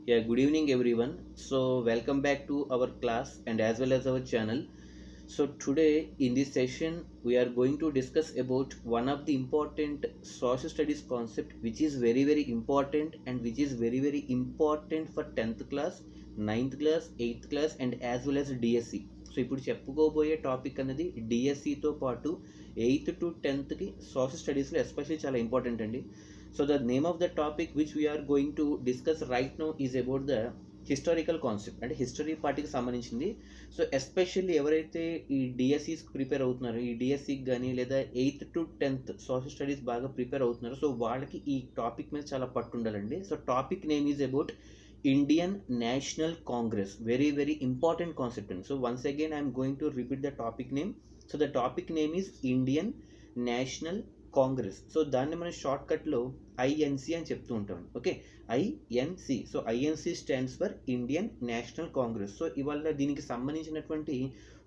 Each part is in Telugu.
Yeah, good evening everyone. So, welcome back to our class and as well as our channel. So, today in this session, we are going to discuss about one of the important social studies concept which is very important and which is very important for 10th class, 9th class, 8th class and as well as DSC. So ఇప్పుడు చెప్పుకోబోయే టాపిక్ అనేది డిఎస్సితో పాటు 8th to 10thకి సోషల్ స్టడీస్లో ఎస్పెషల్లీ చాలా ఇంపార్టెంట్ అండి. So the name of the topic which we are going to discuss right now is about the historical concept అంటే హిస్టరీ పార్టీకి సంబంధించింది. సో ఎస్పెషల్లీ ఎవరైతే ఈ డిఎస్సిస్ ప్రిపేర్ అవుతున్నారో ఈ డిఎస్సికి కానీ లేదా 8th to 10th social studies బాగా ప్రిపేర్ అవుతున్నారో సో వాళ్ళకి ఈ టాపిక్ మీద చాలా పట్టు ఉండాలండి. So topic name is about Indian National Congress. Very important concept అండి. So once again I'm going to repeat the topic name. So the topic name is Indian National Congress. So దాన్ని మనం షార్ట్కట్లో ఐఎన్సి అని చెప్తూ ఉంటాం. Okay, INC. So INC stands for Indian National Congress. So ఇవాళ దీనికి సంబంధించినటువంటి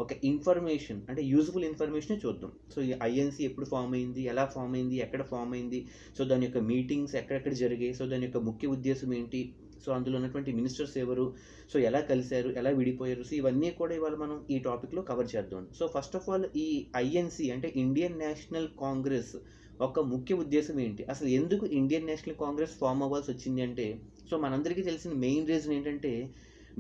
ఒక ఇన్ఫర్మేషన్ అంటే యూజ్ఫుల్ ఇన్ఫర్మేషన్ చూద్దాం. సో ఈ ఐఎన్సి ఎప్పుడు ఫామ్ అయింది, ఎలా ఫామ్ అయింది, ఎక్కడ ఫామ్ అయింది, సో దాని యొక్క మీటింగ్స్ ఎక్కడెక్కడ జరిగాయి, సో దాని యొక్క ముఖ్య ఉద్దేశం ఏంటి, సో అందులో ఉన్నటువంటి మినిస్టర్స్ ఎవరు, సో ఎలా కలిశారు, ఎలా విడిపోయారు, సో ఇవన్నీ కూడా ఇవాళ మనం ఈ టాపిక్లో కవర్ చేద్దాం. సో ఫస్ట్ ఆఫ్ ఆల్ ఈ ఐఎన్సి అంటే ఇండియన్ నేషనల్ కాంగ్రెస్ ఒక ముఖ్య ఉద్దేశం ఏంటి, అసలు ఎందుకు ఇండియన్ నేషనల్ కాంగ్రెస్ ఫామ్ అవ్వాల్సి వచ్చింది అంటే, సో మనందరికీ తెలిసిన మెయిన్ రీజన్ ఏంటంటే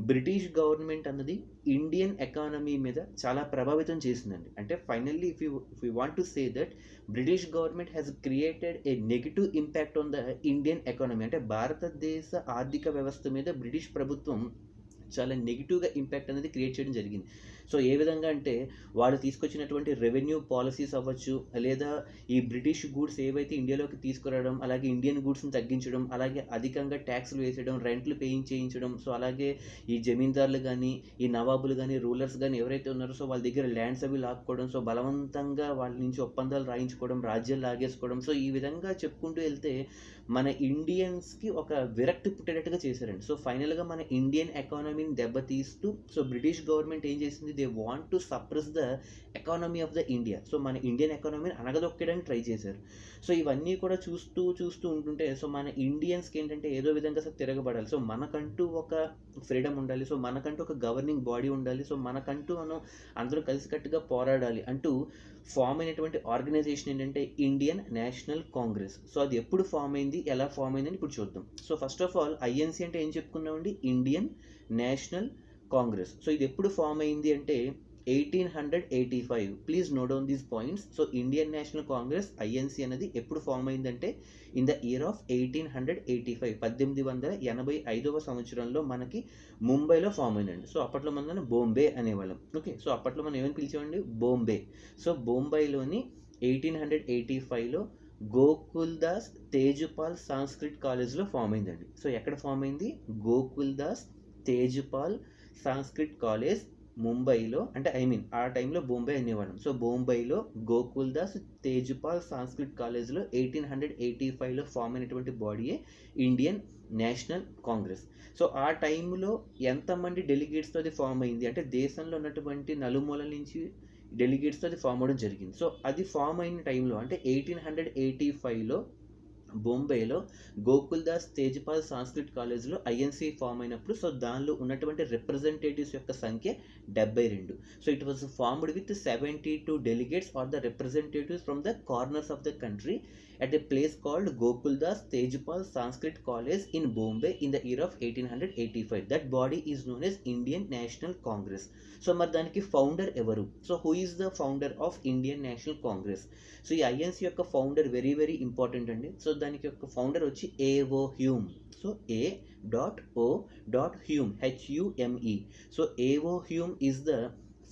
బ్రిటిష్ గవర్నమెంట్ అన్నది ఇండియన్ ఎకానమీ మీద చాలా ప్రభావితం చేసిందండి. అంటే finally if you want to say that British government has created a negative impact on the Indian economy. అంటే భారతదేశ ఆర్థిక వ్యవస్థ మీద బ్రిటిష్ ప్రభుత్వం చాలా నెగిటివ్గా ఇంపాక్ట్ అనేది క్రియేట్ చేయడం జరిగింది. సో ఏ విధంగా అంటే వాళ్ళు తీసుకొచ్చినటువంటి రెవెన్యూ పాలసీస్ అవ్వచ్చు, లేదా ఈ బ్రిటిష్ గూడ్స్ ఏవైతే ఇండియాలోకి తీసుకురావడం, అలాగే ఇండియన్ గూడ్స్ని తగ్గించడం, అలాగే అధికంగా ట్యాక్స్లు వేసేయడం, రెంట్లు చేయించడం, సో అలాగే ఈ జమీందారులు కానీ ఈ నవాబులు కానీ రూలర్స్ కానీ ఎవరైతే ఉన్నారో సో వాళ్ళ దగ్గర ల్యాండ్స్ అవి లాక్కోవడం, సో బలవంతంగా వాళ్ళ నుంచి ఒప్పందాలు రాయించుకోవడం, రాజ్యాలు లాగేసుకోవడం, సో ఈ విధంగా చెప్పుకుంటూ వెళ్తే మన ఇండియన్స్కి ఒక విరక్తి పుట్టేటట్టుగా చేశారండి. సో ఫైనల్గా మన ఇండియన్ ఎకానమీని దెబ్బతీస్తూ సో బ్రిటిష్ గవర్నమెంట్ ఏం చేసింది, they want to suppress the economy of the India. So మన ఇండియన్ ఎకానమీని అనగదొక్కడానికి ట్రై చేశారు. సో ఇవన్నీ కూడా చూస్తూ ఉంటుంటే సో మన ఇండియన్స్కి ఏంటంటే ఏదో విధంగా సార్ తిరగబడాలి, సో మనకంటూ ఒక ఫ్రీడమ్ ఉండాలి, సో మనకంటూ ఒక గవర్నింగ్ బాడీ ఉండాలి, సో మనకంటూ మనం అందరూ కలిసికట్టుగా పోరాడాలి అంటూ ఫామ్ అయినటువంటి ఆర్గనైజేషన్ ఏంటంటే ఇండియన్ నేషనల్ కాంగ్రెస్. సో అది ఎప్పుడు ఫామ్ అయింది, ఎలా ఫామ్ అయిందని ఇప్పుడు చూద్దాం. So first of all INC అంటే ఏం చెప్పుకున్నామండి, ఇండియన్ నేషనల్ కాంగ్రెస్. సో ఇది ఎప్పుడు ఫామ్ అయింది అంటే 1885. Please note down these points. So Indian National Congress INC అనేది ఎప్పుడు ఫామ్ అయిందంటే ఇన్ ద ఇయర్ ఆఫ్ 1885, 1885వ సంవత్సరంలో మనకి ముంబైలో ఫామ్ అయిందండి. సో అప్పట్లో మనం బొంబే అనేవాళ్ళం. ఓకే, సో అప్పట్లో మనం ఏమని పిలిచామండి, బొంబే. సో బొంబాయిలోని 1885లో గోకుల్ దాస్ తేజ్పాల్ సంస్కృత్ కాలేజ్లో ఫామ్ అయిందండి. సో ఎక్కడ ఫామ్ అయింది, గోకుల్ దాస్ తేజ్పాల్ సంస్కృత్ కాలేజ్ ముంబైలో, అంటే ఆ టైంలో బొంబై అనేవాళ్ళం. సో బొంబైలో గోకుల్ దాస్ తేజ్పాల్ సంస్కృత్ కాలేజ్లో 1885లో ఫామ్ అయినటువంటి బాడీయే ఇండియన్ నేషనల్ కాంగ్రెస్. సో ఆ టైంలో ఎంతమంది డెలిగేట్స్తో అది ఫామ్ అయింది అంటే దేశంలో ఉన్నటువంటి నలుమూలల నుంచి డెలిగేట్స్తో అది ఫామ్ అవ్వడం జరిగింది. సో అది ఫామ్ అయిన టైంలో అంటే 1885లో బొంబైలో గోకుల్ దాస్ తేజ్పాల్ సంస్కృత్ కాలేజ్లో ఐఎన్సి ఫామ్ అయినప్పుడు సో దానిలో ఉన్నటువంటి రిప్రజెంటేటివ్స్ యొక్క సంఖ్య 72. So it was formed with 72 delegates are the representatives from the corners of the country at a place called Gokul Das Tejpal Sanskrit College in Bombay in the year of 1885. That body is known as Indian National Congress. So మరి దానికి ఫౌండర్ ఎవరు, so who is the founder of Indian National Congress. So ఈ ఐఎన్సి యొక్క ఫౌండర్ వెరీ ఇంపార్టెంట్ అండి. సో దానికి యొక్క ఫౌండర్ వచ్చి AO Hume. So A.O.Hume, HUME. So A O Hume is the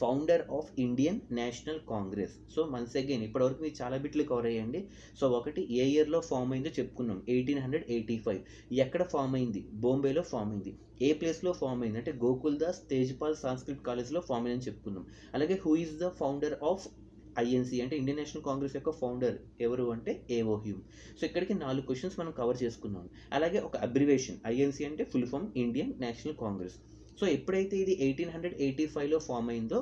founder of Indian National Congress. So once again ఇప్పటివరకు మీరు చాలా బిట్లు కవర్ అయ్యండి. సో ఒకటి ఏ ఇయర్లో ఫామ్ అయిందో చెప్పుకున్నాం, 1885. ఎక్కడ ఫామ్ అయింది, బొంబేలో ఫామ్ అయింది. ఏ ప్లేస్లో ఫామ్ అయింది అంటే గోకుల్ దాస్ తేజ్పాల్ సంస్కృత్ కాలేజ్లో ఫామ్ అయిందని చెప్పుకున్నాం. అలాగే who is the founder of INC అంటే ఇండియన్ నేషనల్ కాంగ్రెస్ యొక్క ఫౌండర్ ఎవరు అంటే ఏఓ హ్యూమ్. సో ఇక్కడికి 4 క్వశ్చన్స్ మనం కవర్ చేసుకున్నాం. అలాగే ఒక అబ్రివేషన్, ఐఎన్సి అంటే full form Indian National Congress. So ఎప్పుడైతే ఇది 1885లో ఫామ్ అయిందో,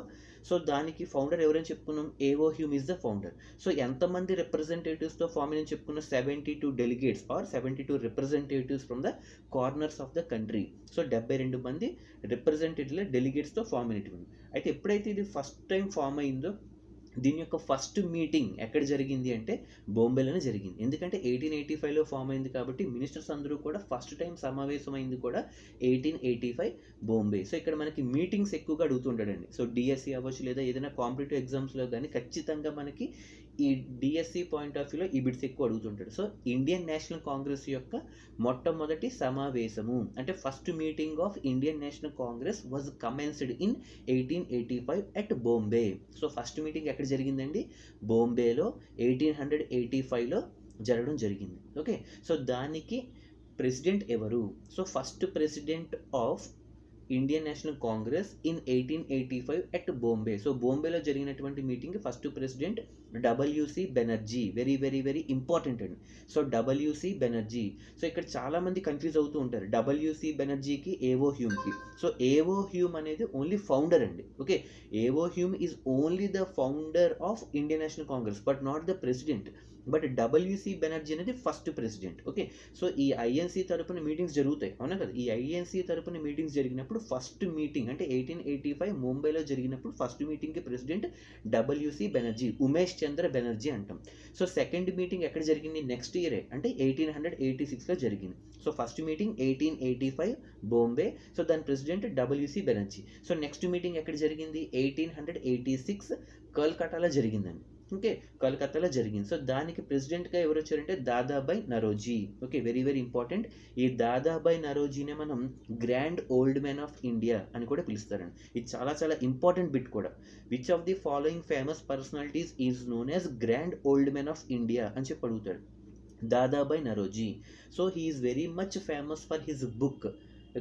సో దానికి ఫౌండర్ ఎవరైనా చెప్పుకున్నాం, AO Hume is the founder. So ఎంతమంది రిప్రజెంటేటివ్స్తో ఫామ్ అయిందని చెప్పుకున్నాం, 72 delegates are 72 representatives from the corners of the country. So 72 మంది రిప్రజెంటేటివ్ల డెలిగేట్స్తో ఫామ్ అయినటువంటి. అయితే ఎప్పుడైతే ఇది ఫస్ట్ టైం ఫామ్ అయిందో, దీని యొక్క ఫస్ట్ మీటింగ్ ఎక్కడ జరిగింది అంటే బాంబేలోనే జరిగింది. ఎందుకంటే 1885లో ఫామ్ అయింది కాబట్టి మినిస్టర్స్ అందరూ కూడా ఫస్ట్ టైం సమావేశమైంది కూడా 1885 బాంబే. సో ఇక్కడ మనకి మీటింగ్స్ ఎక్కువగా అడుగుతుంటాడండి. సో డిఎస్సి అవ్వచ్చు లేదా ఏదైనా కాంపిటేటివ్ ఎగ్జామ్స్లో కానీ ఖచ్చితంగా మనకి ఈ డిఎస్సి పాయింట్ ఆఫ్ వ్యూలో ఈ బిట్స్ ఎక్కువ అడుగుతుంటాడు. సో ఇండియన్ నేషనల్ కాంగ్రెస్ యొక్క మొట్టమొదటి సమావేశము అంటే first meeting of Indian National Congress was commenced in 1885 at Bombay. So first meeting ఎక్కడ జరిగిందండి, బాంబేలో 1885లో జరగడం జరిగింది. ఓకే, సో దానికి ప్రెసిడెంట్ ఎవరు? So first president of Indian National Congress in 1885 at Bombay. So బాంబేలో జరిగినటువంటి meeting first president W C Banerjee. Very very very important అండి. So W C Banerjee. సో ఇక్కడ చాలామంది కన్ఫ్యూజ్ అవుతూ ఉంటారు డబ్ల్యూసి బెనర్జీకి ఏఓ హ్యూమ్కి. సో ఏఓ హ్యూమ్ అనేది ఓన్లీ ఫౌండర్ అండి. Okay, A O Hume is only the founder of Indian National Congress but not the president. But W C Banerjee అనేది ఫస్ట్ ప్రెసిడెంట్. ఓకే, సో ఈ ఐఎన్సీ తరపున మీటింగ్స్ జరుగుతాయి, అవునా కదా. ఈ ఐఎన్సీ తరపున మీటింగ్స్ జరిగినప్పుడు ఫస్ట్ మీటింగ్ అంటే 1885 ముంబైలో జరిగినప్పుడు ఫస్ట్ మీటింగ్కి ప్రెసిడెంట్ డబ్ల్యూసి బెనర్జీ, ఉమేష్ చంద్ర బెనర్జీ అంటాం. సో సెకండ్ మీటింగ్ ఎక్కడ జరిగింది, నెక్స్ట్ ఇయరే అంటే 1886లో జరిగింది. So first meeting 1885 Bombay. So దాని president W C Banerjee. So next meeting ఎక్కడ జరిగింది, 1886 కల్కటాలో జరిగిందండి. ఓకే, కలకత్తాలో జరిగింది. సో దానికి ప్రెసిడెంట్గా ఎవరు వచ్చారంటే Dadabhai Naoroji. Okay, very very important. ఈ దాదాబాయ్ నరోజీనే మనం grand old man of India అని కూడా పిలుస్తారండి. ఇది చాలా చాలా ఇంపార్టెంట్ బిట్ కూడా. Which of the following famous personalities is known as grand old man of India అని చెప్పి అడుగుతాడు Dadabhai Naoroji. So he is very much famous for his book.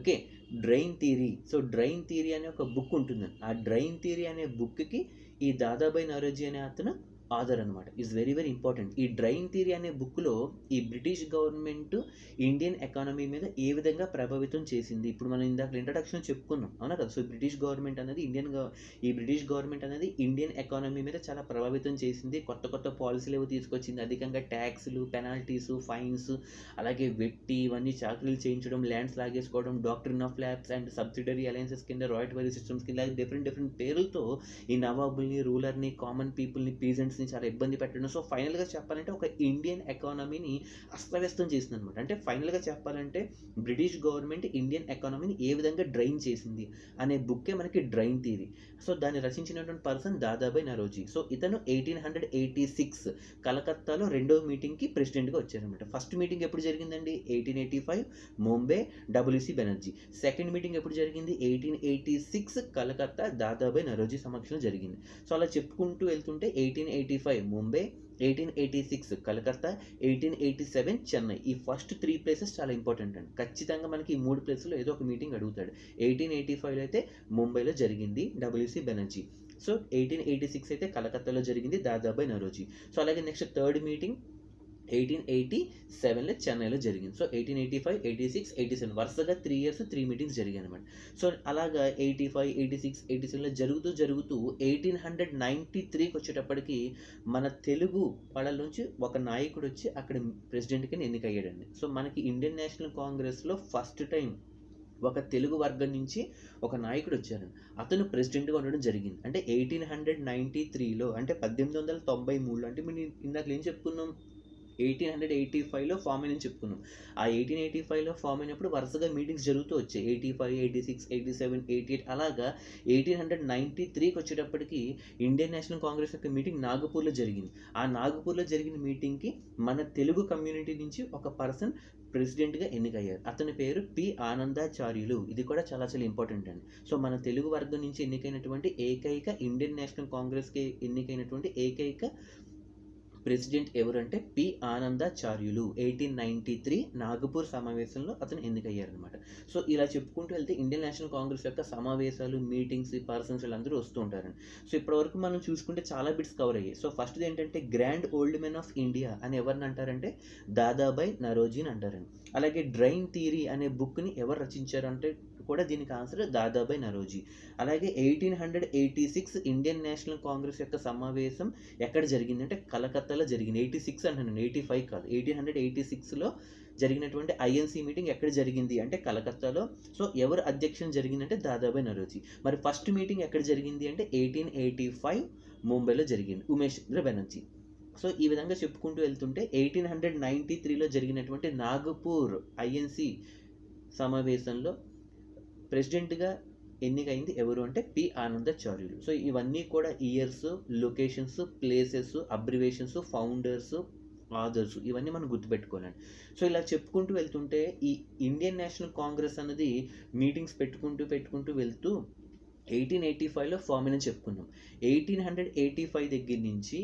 Okay, drain theory. So drain theory అనే ఒక బుక్ ఉంటుందండి. ఆ డ్రైన్ థియరీ అనే బుక్కి ఈ దాదాబాయ్ నరోజీ అనే అతను ఆథర్ అనమాట. Is very very important. ఈ డ్రైన్ థియరీ అనే బుక్లో ఈ బ్రిటిష్ గవర్నమెంట్ ఇండియన్ ఎకానమీ మీద ఏ విధంగా ప్రభావితం చేసింది, ఇప్పుడు మనం ఇందాక ఇంట్రడక్షన్ చెప్పుకున్నాం, అవునా కదా. సో బ్రిటిష్ గవర్నమెంట్ అనేది ఈ బ్రిటిష్ గవర్నమెంట్ అనేది ఇండియన్ ఎకానమీ మీద చాలా ప్రభావితం చేసింది. కొత్త కొత్త పాలసీలు ఏవో తీసుకొచ్చింది. అధికంగా ట్యాక్స్లు, పెనాల్టీస్, ఫైన్స్, అలాగే వెట్టి ఇవన్నీ చాకరీలు చేయించడం, ల్యాండ్స్ లాగేసుకోవడం, doctrine of lapse and subsidiary alliances కింద రాయల్టీ సిస్టమ్స్ కింద డిఫరెంట్ పేర్లతో ఈ నవాబుల్ని, రూలర్ని, కామన్ పీపుల్ని, పీజెంట్స్ని చాలా ఇబ్బంది పెట్టడం. సో ఫైనల్గా చెప్పాలంటే ఒక ఇండియన్ ఎకానమీని అస్తవ్యస్తం చేసింది అనమాట. అంటే ఫైనల్గా చెప్పాలంటే బ్రిటిష్ గవర్నమెంట్ ఇండియన్ ఎకానమీని ఏ విధంగా డ్రైన్ చేసింది అనే బుక్కే మనకి డ్రైన్ థియరీ. సో దాన్ని రచించినటువంటి పర్సన్ దాదాబాయ్ నరోజీ. సో ఇతను 1886 కలకత్తాలో రెండవ మీటింగ్కి ప్రెసిడెంట్గా వచ్చారనమాట. ఫస్ట్ మీటింగ్ ఎప్పుడు జరిగిందండి, 1885 Mumbai, WC Banerjee. Second meeting ఎప్పుడు జరిగింది, 1886 కలకత్తా, దాదాబాయ్ నరోజీ సమక్షంలో జరిగింది. సో అలా చెప్పుకుంటూ వెళ్తుంటే 1885 ముంబై, 1886 కలకత్తా, 1887 చెన్నై. ఈ ఫస్ట్ 3 ప్లేసెస్ చాలా ఇంపార్టెంట్ అండి. ఖచ్చితంగా మనకి ఈ 3 ప్లేసుల్లో ఏదో ఒక మీటింగ్ అడుగుతాడు. 1885లో అయితే ముంబైలో జరిగింది డబ్ల్యూసి బెనర్జీ. సో 1886 అయితే కలకత్తాలో జరిగింది దాదాబాయ్ నరోజీ. సో అలాగే నెక్స్ట్ థర్డ్ మీటింగ్ 1887లో చెన్నైలో జరిగింది. సో 1885, 86, 87 వరుసగా 3 years 3 మీటింగ్స్ జరిగాయి అనమాట. సో అలాగా 85, 86, 87లో జరుగుతూ 1893కి వచ్చేటప్పటికి మన తెలుగు వాళ్ళ నుంచి ఒక నాయకుడు వచ్చి అక్కడ ప్రెసిడెంట్కి ఎన్నికయ్యాడండి. సో మనకి ఇండియన్ నేషనల్ కాంగ్రెస్లో ఫస్ట్ టైం ఒక తెలుగు వర్గం నుంచి ఒక నాయకుడు వచ్చారు. అతను ప్రెసిడెంట్గా ఉండడం జరిగింది. అంటే 1893లో అంటే 1893లో అంటే మేము ఇందాక ఏం చెప్పుకున్నాం, 1885లో ఫామ్ అయినని చెప్పుకున్నాం. ఆ 1885లో ఫామ్ అయినప్పుడు వరుసగా మీటింగ్స్ జరుగుతూ వచ్చాయి. 85, 86, 87, 88 అలాగా 1893కి వచ్చేటప్పటికి ఇండియన్ నేషనల్ కాంగ్రెస్ యొక్క మీటింగ్ నాగపూర్లో జరిగింది. ఆ నాగపూర్లో జరిగిన మీటింగ్కి మన తెలుగు కమ్యూనిటీ నుంచి ఒక పర్సన్ ప్రెసిడెంట్గా ఎన్నికయ్యారు. అతని పేరు పి ఆనందాచార్యులు. ఇది కూడా చాలా చాలా ఇంపార్టెంట్ అండి. సో మన తెలుగు వర్గం నుంచి ఎన్నికైనటువంటి ఏకైక ఇండియన్ నేషనల్ కాంగ్రెస్కి ఎన్నికైనటువంటి ఏకైక ప్రెసిడెంట్ ఎవరంటే పి ఆనందాచార్యులు. 1893 నాగపూర్ సమావేశంలో అతను ఎన్నికయ్యారనమాట. సో ఇలా చెప్పుకుంటూ వెళ్తే ఇండియన్ నేషనల్ కాంగ్రెస్ యొక్క సమావేశాలు, మీటింగ్స్, పర్సన్స్ వీళ్ళందరూ వస్తూ ఉంటారండి. సో ఇప్పటివరకు మనం చూసుకుంటే చాలా బిట్స్ కవర్ అయ్యాయి. సో ఫస్ట్ది ఏంటంటే grand old men of India అని ఎవరిని అంటారంటే దాదాబాయ్ నరోజీని అంటారండి. అలాగే డ్రైన్ థియరీ అనే బుక్ని ఎవరు రచించారంటే కూడా దీనికి ఆన్సర్ దాదాబాయ్ నరోజీ. అలాగే 1886 ఇండియన్ నేషనల్ కాంగ్రెస్ యొక్క సమావేశం ఎక్కడ జరిగింది అంటే కలకత్తాలో జరిగింది. 86 అంటున్నాను, 85 కాదు. 1886లో జరిగినటువంటి ఐఎన్సీ మీటింగ్ ఎక్కడ జరిగింది అంటే కలకత్తాలో. సో ఎవరు అధ్యక్షన జరిగిందంటే దాదాబాయ్ నరోజీ. మరి ఫస్ట్ మీటింగ్ ఎక్కడ జరిగింది అంటే 1885 ముంబైలో జరిగింది, ఉమేష్ చంద్ర బెనర్జీ. సో ఈ విధంగా చెప్పుకుంటూ వెళ్తుంటే 1893లో జరిగినటువంటి నాగపూర్ ఐఎన్సీ సమావేశంలో ప్రెసిడెంట్గా ఎన్నికైంది ఎవరు అంటే పి ఆనందాచార్యులు. సో ఇవన్నీ కూడా years, locations, places, abbreviations, founders, authors, ఇవన్నీ మనం గుర్తుపెట్టుకోవాలండి. సో ఇలా చెప్పుకుంటూ వెళ్తుంటే ఈ ఇండియన్ నేషనల్ కాంగ్రెస్ అన్నది మీటింగ్స్ పెట్టుకుంటూ వెళ్తూ 1885లో ఫామ్ అని చెప్పుకున్నాం. 1885 దగ్గర నుంచి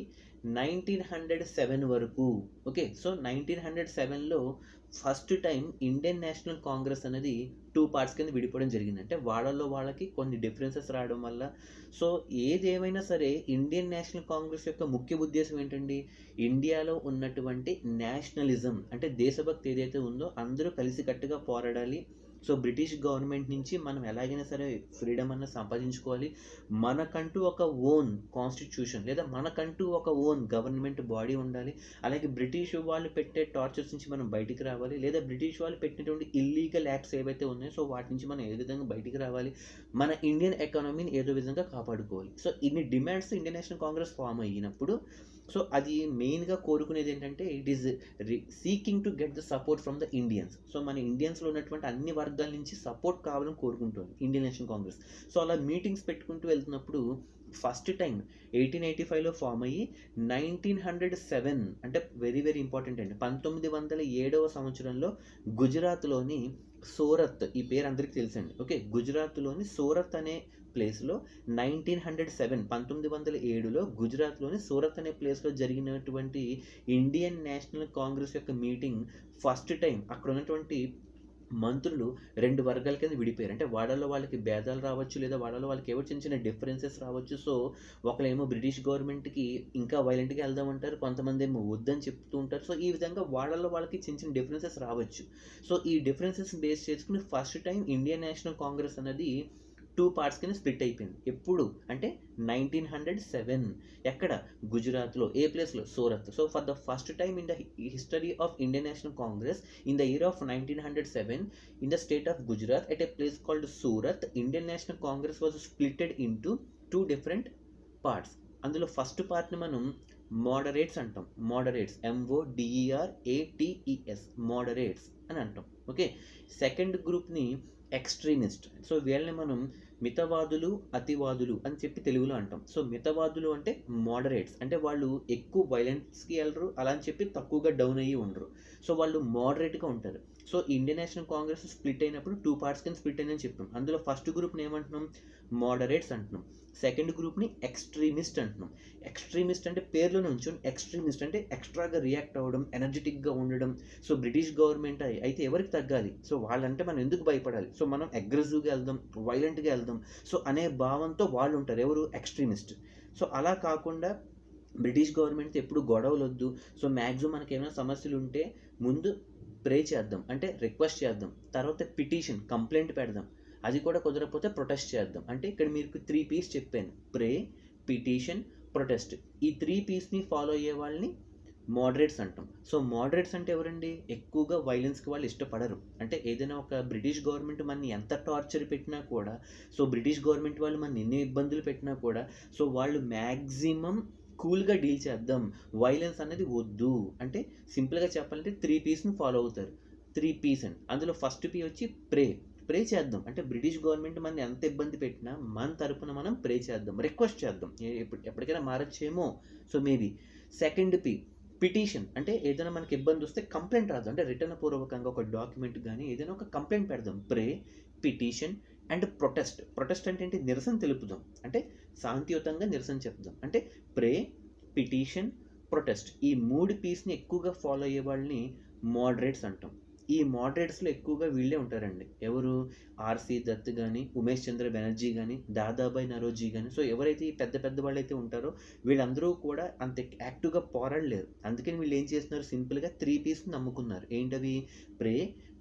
1907 వరకు. ఓకే, సో 1907లో first time Indian National Congress అనేది 2 పార్ట్స్ కింద విడిపోవడం జరిగింది. అంటే వాళ్ళకి కొన్ని డిఫరెన్సెస్ రావడం వల్ల. సో ఏదేమైనా సరే ఇండియన్ నేషనల్ కాంగ్రెస్ యొక్క ముఖ్య ఉద్దేశం ఏంటండి, ఇండియాలో ఉన్నటువంటి నేషనలిజం అంటే దేశభక్తి ఏదైతే ఉందో అందరూ కలిసికట్టుగా పోరాడాలి. సో బ్రిటిష్ గవర్నమెంట్ నుంచి మనం ఎలాగైనా సరే ఫ్రీడమ్ అన్న సంపాదించుకోవాలి, మనకంటూ ఒక ఓన్ కాన్స్టిట్యూషన్ లేదా మనకంటూ ఒక ఓన్ గవర్నమెంట్ బాడీ ఉండాలి. అలాగే బ్రిటిష్ వాళ్ళు పెట్టే టార్చర్స్ నుంచి మనం బయటికి రావాలి, లేదా బ్రిటిష్ వాళ్ళు పెట్టినటువంటి ఇల్లీగల్ యాక్ట్స్ ఏవైతే ఉన్నాయో సో వాటి నుంచి మనం ఏ విధంగా బయటికి రావాలి, మన ఇండియన్ ఎకానమీని ఏదో విధంగా కాపాడుకోవాలి. సో ఇన్ని demands Indian National Congress form అయినప్పుడు సో అది మెయిన్గా కోరుకునేది ఏంటంటే it is seeking to get the support from the Indians. So మన ఇండియన్స్లో ఉన్నటువంటి అన్ని వర్గాల నుంచి సపోర్ట్ కావాలని కోరుకుంటుంది ఇండియన్ నేషనల్ కాంగ్రెస్. సో అలా మీటింగ్స్ పెట్టుకుంటూ వెళ్తున్నప్పుడు ఫస్ట్ టైం 1885లో ఫామ్ అయ్యి 1907 అంటే వెరీ వెరీ ఇంపార్టెంట్ అండి, 1907వ సంవత్సరంలో గుజరాత్లోని సూరత్, ఈ పేరు అందరికీ తెలుసండి. ఓకే, గుజరాత్లోని సూరత్ అనే ప్లేస్లో 1907లో గుజరాత్లోని సూరత్ అనే ప్లేస్లో జరిగినటువంటి ఇండియన్ నేషనల్ కాంగ్రెస్ యొక్క మీటింగ్ ఫస్ట్ టైం అక్కడ ఉన్నటువంటి మంత్రులు 2 వర్గాల కింద విడిపోయారు. అంటే వాళ్ళకి భేదాలు రావచ్చు, లేదా వాళ్ళకి ఏవో చిన్న డిఫరెన్సెస్ రావచ్చు. సో ఒకళ్ళేమో బ్రిటిష్ గవర్నమెంట్కి ఇంకా వైలెంట్గా వెళ్దామంటారు, కొంతమంది ఏమో వద్దని చెప్తూ ఉంటారు. సో ఈ విధంగా వాళ్ళకి చిన్న డిఫరెన్సెస్ రావచ్చు. సో ఈ డిఫరెన్సెస్ బేస్ చేసుకుని first time Indian National Congress అనేది 2 పార్ట్స్ కింద స్ప్లిట్ అయిపోయింది. ఎప్పుడు అంటే 1907 ఎక్కడ, గుజరాత్లో. ఏ ప్లేస్లో, Surat. So for the first time in the history of Indian National Congress in the year of 1907 in the state of Gujarat at a place called Surat, Indian National Congress was splitted into 2 different parts. అందులో ఫస్ట్ పార్ట్ని మనం మోడరేట్స్ అంటాం. మోడరేట్స్, MODERATES, మోడరేట్స్ అని అంటాం. ఓకే, సెకండ్ గ్రూప్ని ఎక్స్ట్రీమిస్ట్. సో వీళ్ళని మనం మితవాదులు, అతివాదులు అని చెప్పి తెలుగులో అంటాం. సో మితవాదులు అంటే మోడరేట్స్, అంటే వాళ్ళు ఎక్కువ వైలెన్స్కి వెళ్ళరు, అలా అని చెప్పి తక్కువగా డౌన్ అయ్యి ఉండరు. సో వాళ్ళు మోడరేట్గా ఉంటారు. So Indian National Congress split అయినప్పుడు 2 పార్ట్స్ కింద స్ప్లిట్ అయిందని చెప్పాం. అందులో ఫస్ట్ గ్రూప్ని ఏమంటున్నాం, మోడరేట్స్ అంటున్నాం. సెకండ్ గ్రూప్ని ఎక్స్ట్రీమిస్ట్ అంటున్నాం. ఎక్స్ట్రీమిస్ట్ అంటే పేర్లోనే ఉంచుని, ఎక్స్ట్రీమిస్ట్ అంటే ఎక్స్ట్రాగా రియాక్ట్ అవ్వడం, ఎనర్జెటిక్గా ఉండడం. సో బ్రిటిష్ గవర్నమెంట్ అయితే ఎవరికి తగ్గాలి, సో వాళ్ళంటే మనం ఎందుకు భయపడాలి, సో మనం అగ్రెసివ్గా వెళ్దాం, వైలెంట్గా వెళ్దాం, సో అనే భావంతో వాళ్ళు ఉంటారు. ఎవరు, ఎక్స్ట్రీమిస్ట్. సో అలా కాకుండా బ్రిటిష్ గవర్నమెంట్ ఎప్పుడు గొడవలు వద్దు, సో మ్యాక్సిమం మనకి ఏమైనా సమస్యలు ఉంటే ముందు ప్రే చేద్దాం, అంటే రిక్వెస్ట్ చేద్దాం, తర్వాత పిటిషన్, కంప్లైంట్ పెడదాం, అది కూడా కుదరకపోతే ప్రొటెస్ట్ చేద్దాం. అంటే ఇక్కడ మీకు 3 P's చెప్పాను, ప్రే, పిటిషన్, ప్రొటెస్ట్. ఈ 3 P'స్ని ఫాలో అయ్యే వాళ్ళని మోడరేట్స్ అంటాం. సో మోడరేట్స్ అంటే ఎవరండి, ఎక్కువగా వైలెన్స్కి వాళ్ళు ఇష్టపడరు. అంటే ఏదైనా ఒక బ్రిటిష్ గవర్నమెంట్ మనని ఎంత టార్చర్ పెట్టినా కూడా, సో బ్రిటిష్ గవర్నమెంట్ వాళ్ళు మన ఎన్ని ఇబ్బందులు పెట్టినా కూడా, సో వాళ్ళు మ్యాక్సిమం కూల్గా డీల్ చేద్దాం, వైలెన్స్ అనేది వద్దు. అంటే సింపుల్గా చెప్పాలంటే 3 P'స్ని ఫాలో అవుతారు. 3 P's అండి. అందులో ఫస్ట్ P వచ్చి ప్రే చేద్దాం. అంటే బ్రిటిష్ గవర్నమెంట్ మనని ఎంత ఇబ్బంది పెట్టినా మన తరపున మనం ప్రే చేద్దాం, రిక్వెస్ట్ చేద్దాం, ఎప్పటికైనా మారచ్చేమో, so maybe. Second P petition, అంటే ఏదైనా మనకి ఇబ్బంది వస్తే కంప్లైంట్ రాదు, అంటే రిటర్న్ పూర్వకంగా ఒక డాక్యుమెంట్ కానీ ఏదైనా ఒక కంప్లైంట్ పెడదాం. ప్రే, పిటిషన్ అండ్ ప్రొటెస్ట్. ప్రొటెస్ట్ అంటే ఏంటి, నిరసన తెలుపుదాం, అంటే శాంతియుతంగా నిరసన చెప్దాం. అంటే ప్రే, పిటిషన్, ప్రొటెస్ట్. ఈ 3 P'స్ని ఎక్కువగా ఫాలో అయ్యే వాళ్ళని మోడరేట్స్ అంటాం. ఈ మోడరేట్స్లో ఎక్కువగా వీళ్ళే ఉంటారండి. ఎవరు, ఆర్సి దత్ కానీ, ఉమేష్ చంద్ర బెనర్జీ కానీ, దాదాబాయ్ నరోజీ కానీ. సో ఎవరైతే ఈ పెద్ద వాళ్ళు అయితే ఉంటారో వీళ్ళందరూ కూడా అంత యాక్టివ్గా పోరాడలేరు. అందుకని వీళ్ళు ఏం చేస్తున్నారు, సింపుల్గా 3 P'స్ని నమ్ముకున్నారు. ఏంటవి, ప్రే,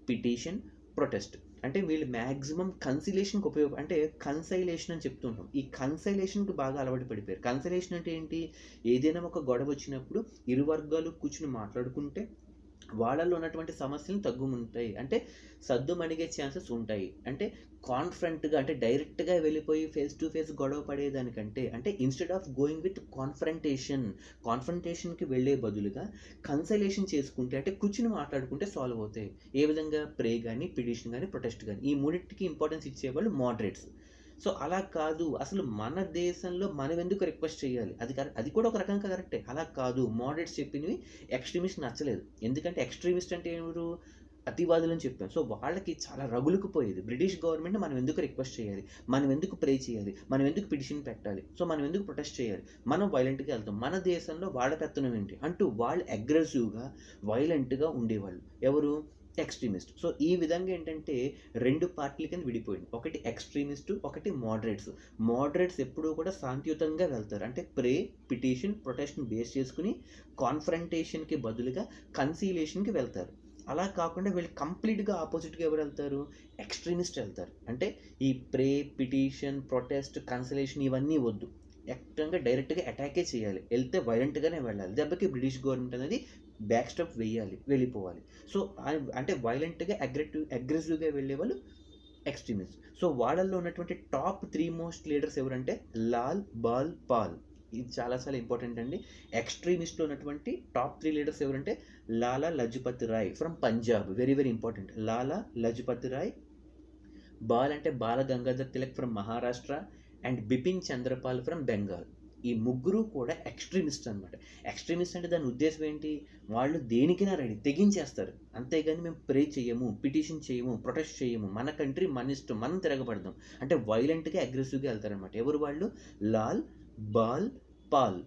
పిటిషన్, ప్రొటెస్ట్. అంటే వీళ్ళు మ్యాక్సిమం కన్సిలేషన్కి అంటే కన్సైలేషన్ అని చెప్తుంటాం. ఈ కన్సైలేషన్కి బాగా అలవాటు పడిపోయారు. కన్సైలేషన్ అంటే ఏంటి? ఏదైనా ఒక గొడవ వచ్చినప్పుడు ఇరు వర్గాలు కూర్చుని మాట్లాడుకుంటే వాళ్ళల్లో ఉన్నటువంటి సమస్యలు తగ్గుముంటాయి. అంటే సద్దుమణిగే ఛాన్సెస్ ఉంటాయి. అంటే కాన్ఫ్రంట్గా, అంటే డైరెక్ట్గా వెళ్ళిపోయి ఫేస్ టు ఫేస్ గొడవ పడేదానికంటే, అంటే ఇన్స్టెడ్ ఆఫ్ గోయింగ్ విత్ కాన్ఫ్రంటేషన్కి వెళ్ళే బదులుగా కన్సలేషన్ చేసుకుంటే, అంటే కూర్చుని మాట్లాడుకుంటే సాల్వ్ అవుతాయి. ఏ విధంగా? ప్రే కానీ, పిటిషన్ కానీ, ప్రొటెస్ట్ కానీ, ఈ మూడింటికి ఇంపార్టెన్స్ ఇచ్చేవాళ్ళు మోడరేట్స్. సో అలా కాదు, అసలు మన దేశంలో మనం ఎందుకు రిక్వెస్ట్ చేయాలి? అది కూడా ఒక రకంగా కరెక్టే. అలా కాదు, మోడరేట్స్ చెప్పినవి ఎక్స్ట్రీమిస్ట్ నచ్చలేదు. ఎందుకంటే ఎక్స్ట్రీమిస్ట్ అంటే ఎవరు? అతివాదులు అని చెప్పాం. సో వాళ్ళకి చాలా రగులుకు పోయేది. బ్రిటిష్ గవర్నమెంట్ మనం ఎందుకు రిక్వెస్ట్ చేయాలి, మనం ఎందుకు ప్రే చేయాలి, మనం ఎందుకు పిటిషన్ పెట్టాలి, సో మనం ఎందుకు ప్రొటెస్ట్ చేయాలి, మనం వైలెంట్గా వెళ్తాం, మన దేశంలో వాళ్ళ పెత్తనం ఏంటి అంటూ వాళ్ళు అగ్రెసివ్గా వైలెంట్గా ఉండేవాళ్ళు. ఎవరు? ఎక్స్ట్రీమిస్ట్. సో ఈ విధంగా ఏంటంటే రెండు పార్టీల కింద విడిపోయింది. ఒకటి ఎక్స్ట్రీమిస్ట్, ఒకటి మోడరేట్స్. మోడరేట్స్ ఎప్పుడూ కూడా శాంతియుతంగా వెళ్తారు. అంటే ప్రే, పిటిషన్, ప్రొటెస్ట్ని బేస్ చేసుకుని కాన్ఫ్రంటేషన్కి బదులుగా కన్సీలేషన్కి వెళ్తారు. అలా కాకుండా వీళ్ళు కంప్లీట్గా ఆపోజిట్గా ఎవరు వెళ్తారు? ఎక్స్ట్రీమిస్ట్ వెళ్తారు. అంటే ఈ ప్రే, పిటిషన్, ప్రొటెస్ట్, కన్సలేషన్ ఇవన్నీ వద్దు, యాక్టివ్గా డైరెక్ట్గా అటాకే చేయాలి, వెళ్తే వైలెంట్గానే వెళ్ళాలి. దెబ్బకి బ్రిటిష్ గవర్నమెంట్ అనేది బ్యాక్ స్టెప్ వెళ్ళిపోవాలి. సో అంటే వైలెంట్గా అగ్రెసివ్గా వెళ్ళే వాళ్ళు ఎక్స్ట్రీమిస్ట్. సో వాళ్ళల్లో ఉన్నటువంటి టాప్ 3 మోస్ట్ లీడర్స్ ఎవరంటే లాల్, బాల్, పాల్. ఇది చాలా ఇంపార్టెంట్ అండి. ఎక్స్ట్రీమిస్ట్లో ఉన్నటువంటి టాప్ 3 లీడర్స్ ఎవరంటే Lala Lajpati Rai from Punjab, very very important. Lala Lajpati Rai. Bal అంటే Bala Gangadhar Tilak from Maharashtra and Bipin Chandrapal from Bengal. ఈ ముగ్గురు కూడా ఎక్స్ట్రీమిస్ట్ అనమాట. ఎక్స్ట్రీమిస్ట్ అంటే దాని ఉద్దేశం ఏంటి? వాళ్ళు దేనికైనా రెడీ, తెగించేస్తారు. అంతేగాని మేము ప్రే చేయము, పిటిషన్ చేయము, ప్రొటెస్ట్ చేయము, మన కంట్రీ మన ఇష్టం, మనం తిరగబడదాం అంటే వైలెంట్గా అగ్రెసివ్గా వెళ్తారనమాట. ఎవరు వాళ్ళు? లాల్, బాల్, పాల్.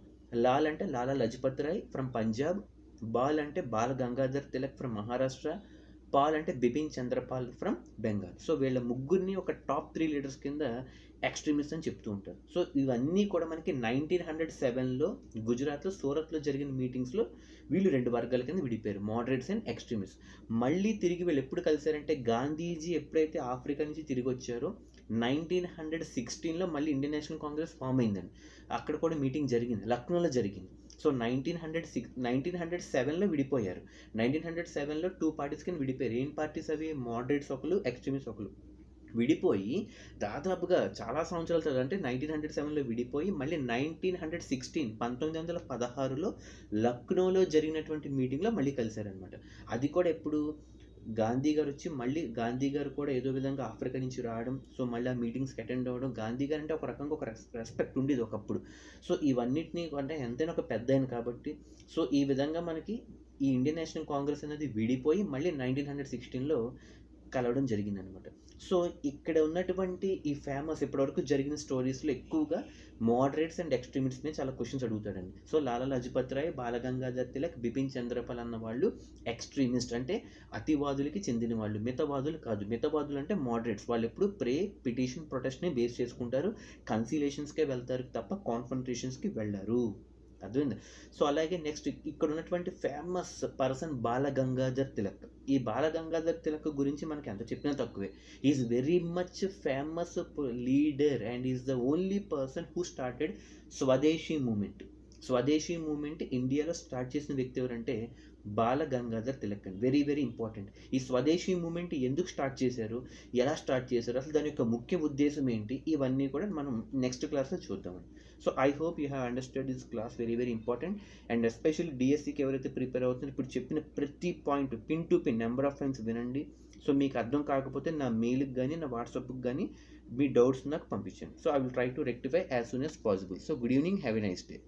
లాల్ అంటే లాలా లజపత్ రాయ్ ఫ్రమ్ పంజాబ్, బాల్ అంటే బాల గంగాధర్ తిలక్ ఫ్రమ్ మహారాష్ట్ర, పాల్ అంటే బిపిన్ చంద్రపాల్ ఫ్రమ్ బెంగాల్. సో వీళ్ళ ముగ్గురిని ఒక టాప్ 3 లీడర్స్ కింద ఎక్స్ట్రీమిస్ట్ అని చెప్తూ ఉంటారు. సో ఇవన్నీ కూడా మనకి 1907లో గుజరాత్లో సూరత్లో జరిగిన మీటింగ్స్లో వీళ్ళు 2 వర్గాల కింద విడిపోయారు, మోడరేట్స్ అండ్ ఎక్స్ట్రీమిస్ట్. మళ్ళీ తిరిగి వీళ్ళు ఎప్పుడు కలిశారంటే గాంధీజీ ఎప్పుడైతే ఆఫ్రికా నుంచి తిరిగి వచ్చారో 1916లో మళ్ళీ ఇండియన్ నేషనల్ కాంగ్రెస్ ఫామ్ అయిందండి. అక్కడ కూడా మీటింగ్ జరిగింది, లక్నోలో జరిగింది. సో 1907లో విడిపోయారు. 1907లో 2 పార్టీస్ కింద విడిపోయారు. ఏం పార్టీస్ అవి? మోడరేట్స్ ఒకరు, ఎక్స్ట్రీమిస్ట్ ఒకరు. విడిపోయి దాదాపుగా చాలా సంవత్సరాల తర్వాత, అంటే 1907లో విడిపోయి మళ్ళీ 1916లో లక్నోలో జరిగినటువంటి మీటింగ్లో మళ్ళీ కలిశారనమాట. అది కూడా ఎప్పుడు? గాంధీ గారు వచ్చి మళ్ళీ గాంధీ గారు కూడా ఏదో విధంగా ఆఫ్రికా నుంచి రావడం, సో మళ్ళీ ఆ మీటింగ్స్కి అటెండ్ అవ్వడం. గాంధీ గారు అంటే ఒక రకంగా ఒక రెస్పెక్ట్ ఉండేది ఒకప్పుడు. సో ఇవన్నిటినీ అంటే ఎంతైనా ఒక పెద్ద ఆయన కాబట్టి, సో ఈ విధంగా మనకి ఈ ఇండియన్ నేషనల్ కాంగ్రెస్ అనేది విడిపోయి మళ్ళీ 1916లో కలవడం జరిగిందనమాట. సో ఇక్కడ ఉన్నటువంటి ఈ ఫేమస్ ఇప్పటివరకు జరిగిన స్టోరీస్లో ఎక్కువగా మోడరేట్స్ అండ్ ఎక్స్ట్రీమిస్ట్ని చాలా క్వశ్చన్స్ అడుగుతాడండి. సో లాలా లజపత్ రాయ్, బాలగంగాధర్ తిలక్, బిపిన్ చంద్రపాల్ అన్న వాళ్ళు ఎక్స్ట్రీమిస్ట్, అంటే అతివాదులకి చెందిన వాళ్ళు, మితవాదులు కాదు. మితవాదులు అంటే మోడరేట్స్. వాళ్ళు ఎప్పుడు ప్రే, పిటిషన్, ప్రొటెస్ట్ని బేస్ చేసుకుంటారు, కన్సిలేషన్స్కే వెళ్తారు తప్ప కాన్ఫ్రంటేషన్స్కి వెళ్ళరు. అర్థమైంది? సో అలాగే నెక్స్ట్ ఇక్కడ ఉన్నటువంటి ఫేమస్ పర్సన్ బాలగంగాధర్ తిలక్. ఈ బాలగంగాధర్ తిలక్ గురించి మనకి ఎంత చెప్పినా తక్కువే. Is very much famous leader and is the only person who started స్వదేశీ మూమెంట్ ఇండియాలో స్టార్ట్ చేసిన వ్యక్తి ఎవరంటే బాలగంగాధర్ తిలక్ అండి. Very very important. ఈ స్వదేశీ మూమెంట్ ఎందుకు స్టార్ట్ చేశారు, ఎలా స్టార్ట్ చేశారు, అసలు దాని యొక్క ముఖ్య ఉద్దేశం ఏంటి, ఇవన్నీ కూడా మనం నెక్స్ట్ క్లాస్లో చూద్దామండి. So I hope you have understand this class, very very important. And especially డిఎస్సికి ఎవరైతే ప్రిపేర్ అవుతుందో ఇప్పుడు చెప్పిన ప్రతి point pin to pin number of times వినండి. సో మీకు అర్థం కాకపోతే నా మెయిల్కి కానీ నా వాట్సాప్కి కానీ మీ డౌట్స్ నాకు పంపించండి. So I will try to rectify as soon as possible. So good evening, have a nice day.